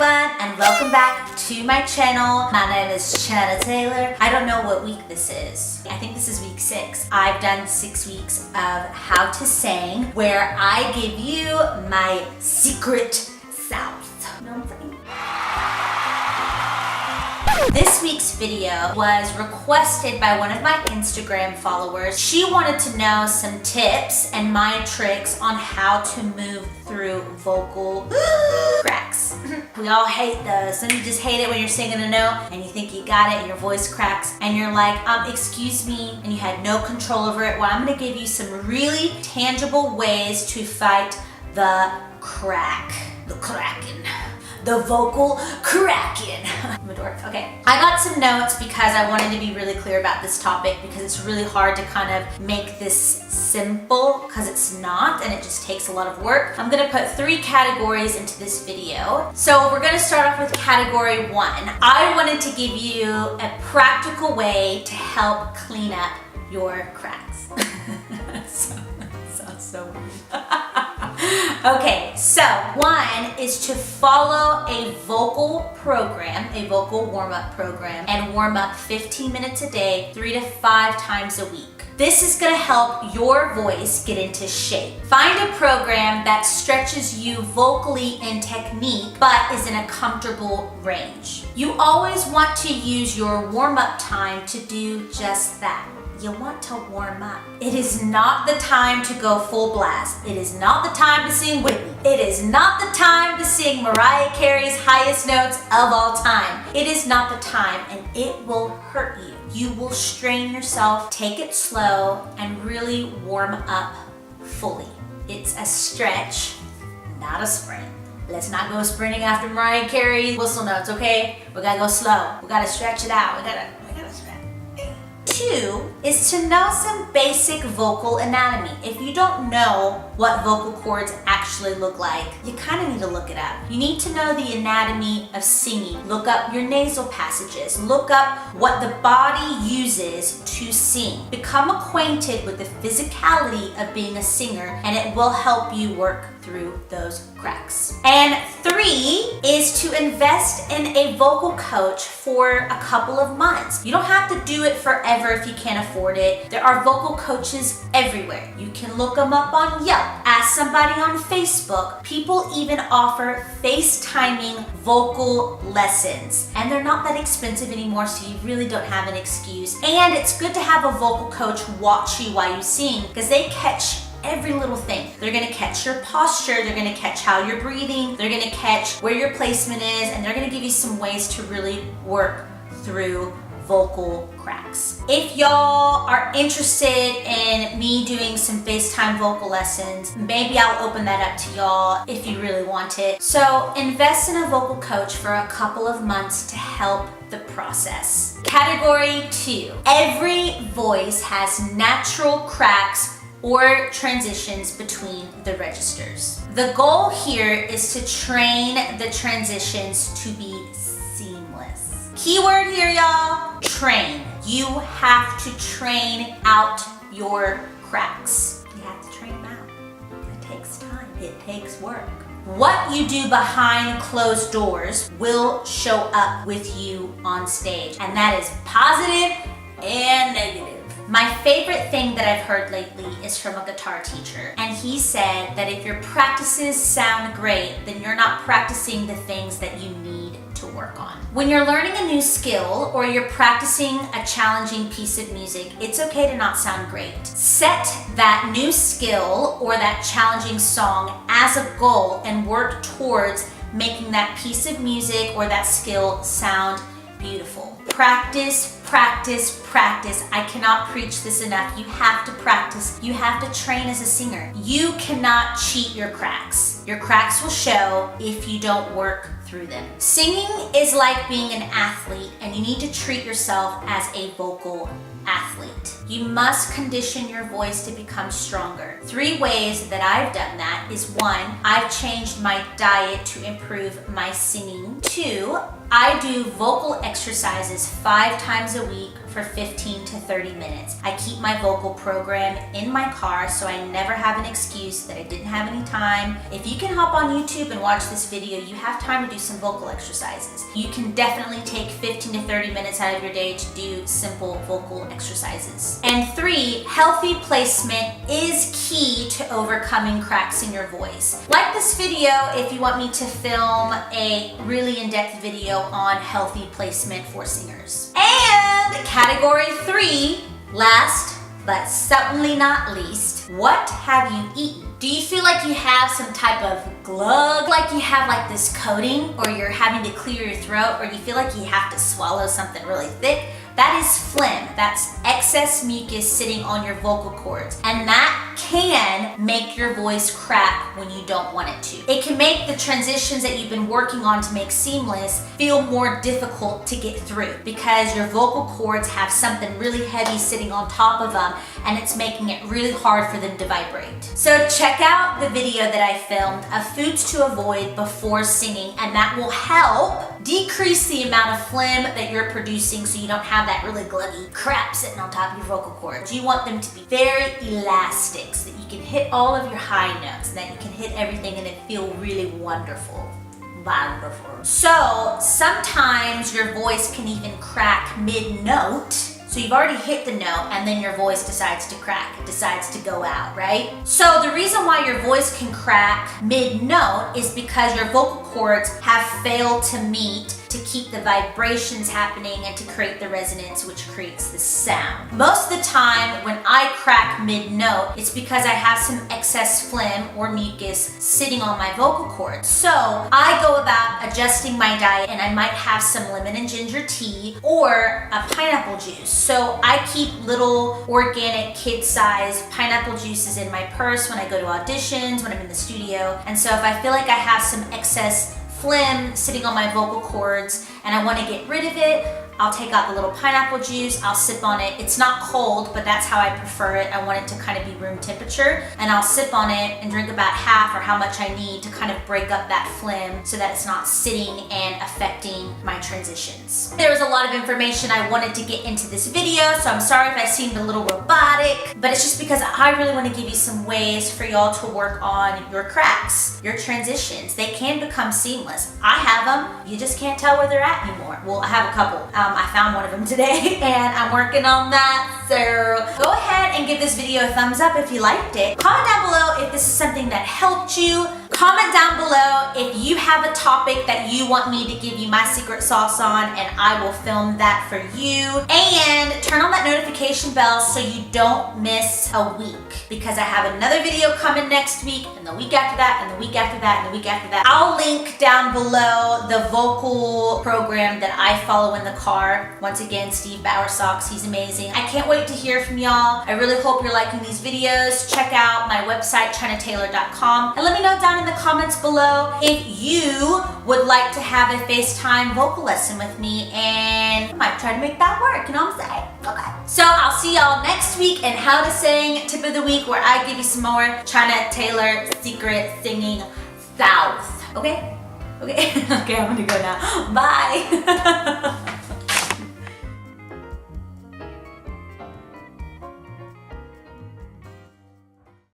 everyone, and welcome back to my channel. My name is Chynna Taylor. I don't know what week this is. I think this is week 6. I've done 6 weeks of how to sing, where I give you my secret sauce. You know what I'm saying? This week's video was requested by one of my Instagram followers. She wanted to know some tips and my tricks on how to move through vocal cracks. We all hate those. Some of you just hate it when you're singing a note and you think you got it and your voice cracks and you're like, excuse me, and you had no control over it. Well, I'm gonna give you some really tangible ways to fight the crack. The cracking. The vocal cracking. I'm a dork. Okay. I got some notes because I wanted to be really clear about this topic because it's really hard to kind of make this simple because it's not, and it just takes a lot of work. I'm gonna put 3 categories into this video. So we're gonna start off with category 1. I wanted to give you a practical way to help clean up your cracks. Sounds so weird. Okay, so 1 is to follow a vocal program, a vocal warm-up program, and warm up 15 minutes a day, 3 to 5 times a week. This is gonna help your voice get into shape. Find a program that stretches you vocally in technique, but is in a comfortable range. You always want to use your warm-up time to do just that. You want to warm up. It is not the time to go full blast. It is not the time to sing Whitney. It is not the time to sing Mariah Carey's highest notes of all time. It is not the time, and it will hurt you. You will strain yourself, take it slow, and really warm up fully. It's a stretch, not a sprint. Let's not go sprinting after Mariah Carey whistle notes, okay? We gotta go slow. We gotta stretch it out. We gotta stretch. 2 is to know some basic vocal anatomy. If you don't know what vocal cords actually look like, you kind of need to look it up. You need to know the anatomy of singing. Look up your nasal passages. Look up what the body uses to sing. Become acquainted with the physicality of being a singer, and it will help you work through those cracks. And 3 is to invest in a vocal coach for a couple of months. You don't have to do it forever if you can't afford it. There are vocal coaches everywhere. You can look them up on Yelp. Ask somebody on Facebook. People even offer FaceTiming vocal lessons. And they're not that expensive anymore, so you really don't have an excuse. And it's good to have a vocal coach watch you while you sing because they catch every little thing. They're gonna catch your posture, they're gonna catch how you're breathing, they're gonna catch where your placement is, and they're gonna give you some ways to really work through vocal cracks. If y'all are interested in me doing some FaceTime vocal lessons, maybe I'll open that up to y'all if you really want it. So invest in a vocal coach for a couple of months to help the process. Category 2, every voice has natural cracks or transitions between the registers. The goal here is to train the transitions to be seamless. Keyword here, y'all, train. You have to train out your cracks. You have to train them out. It takes time. It takes work. What you do behind closed doors will show up with you on stage, and that is positive and negative. My favorite thing that I've heard lately is from a guitar teacher, and he said that if your practices sound great, then you're not practicing the things that you need to work on. When you're learning a new skill or you're practicing a challenging piece of music, it's okay to not sound great. Set that new skill or that challenging song as a goal and work towards making that piece of music or that skill sound beautiful. Practice, practice, practice. I cannot preach this enough. You have to practice. You have to train as a singer. You cannot cheat your cracks. Your cracks will show if you don't work through them. Singing is like being an athlete, and you need to treat yourself as a vocal athlete. You must condition your voice to become stronger. 3 ways that I've done that is 1, I've changed my diet to improve my singing. 2, I do vocal exercises 5 times a week for 15 to 30 minutes. I keep my vocal program in my car so I never have an excuse that I didn't have any time. If you can hop on YouTube and watch this video, you have time to do some vocal exercises. You can definitely take 15 to 30 minutes out of your day to do simple vocal exercises. And 3, healthy placement is key to overcoming cracks in your voice. Like this video if you want me to film a really in-depth video on healthy placement for singers. And category 3, last but certainly not least, what have you eaten? Do you feel like you have some type of glug, like you have like this coating, or you're having to clear your throat, or you feel like you have to swallow something really thick? That is phlegm. That's excess mucus sitting on your vocal cords. And that can make your voice crack when you don't want it to. It can make the transitions that you've been working on to make seamless feel more difficult to get through because your vocal cords have something really heavy sitting on top of them, and it's making it really hard for them to vibrate. So check out the video that I filmed of foods to avoid before singing, and that will help decrease the amount of phlegm that you're producing so you don't have that really gluggy crap sitting on top of your vocal cords. You want them to be very elastic so that you can hit all of your high notes and that you can hit everything and it feel really wonderful. Wonderful. So sometimes your voice can even crack mid-note. So you've already hit the note and then your voice decides to crack, it decides to go out, right? So the reason why your voice can crack mid-note is because your vocal cords have failed to meet to keep the vibrations happening and to create the resonance, which creates the sound. Most of the time when I crack mid-note, it's because I have some excess phlegm or mucus sitting on my vocal cords. So I go about adjusting my diet, and I might have some lemon and ginger tea or a pineapple juice. So I keep little organic kid-sized pineapple juices in my purse when I go to auditions, when I'm in the studio. And so if I feel like I have some excess phlegm sitting on my vocal cords and I want to get rid of it, I'll take out the little pineapple juice, I'll sip on it. It's not cold, but that's how I prefer it. I want it to kind of be room temperature, and I'll sip on it and drink about half or how much I need to kind of break up that phlegm so that it's not sitting and affecting my transitions. There was a lot of information I wanted to get into this video, so I'm sorry if I seemed a little robotic, but it's just because I really want to give you some ways for y'all to work on your cracks, your transitions. They can become seamless. I have them, you just can't tell where they're at anymore. Well, I have a couple. I found one of them today and I'm working on that. So go ahead and give this video a thumbs up if you liked it. Comment down below if this is something that helped you. Comment down below if you have a topic that you want me to give you my secret sauce on, and I will film that for you. And turn on that notification bell so you don't miss a week, because I have another video coming next week, and the week after that, and the week after that, and the week after that. I'll link down below the vocal program that I follow in the car. Once again, Steve Bowersox, he's amazing. I can't wait to hear from y'all. I really hope you're liking these videos. Check out my website, ChynnaTaylor.com, and let me know down in the comments below if you would like to have a FaceTime vocal lesson with me, and I might try to make that work, you know what I'm saying? Okay. So I'll see y'all next week in How to Sing Tip of the Week, where I give you some more Chynna Taylor secret singing south. Okay? Okay? Okay, I'm gonna go now. Bye!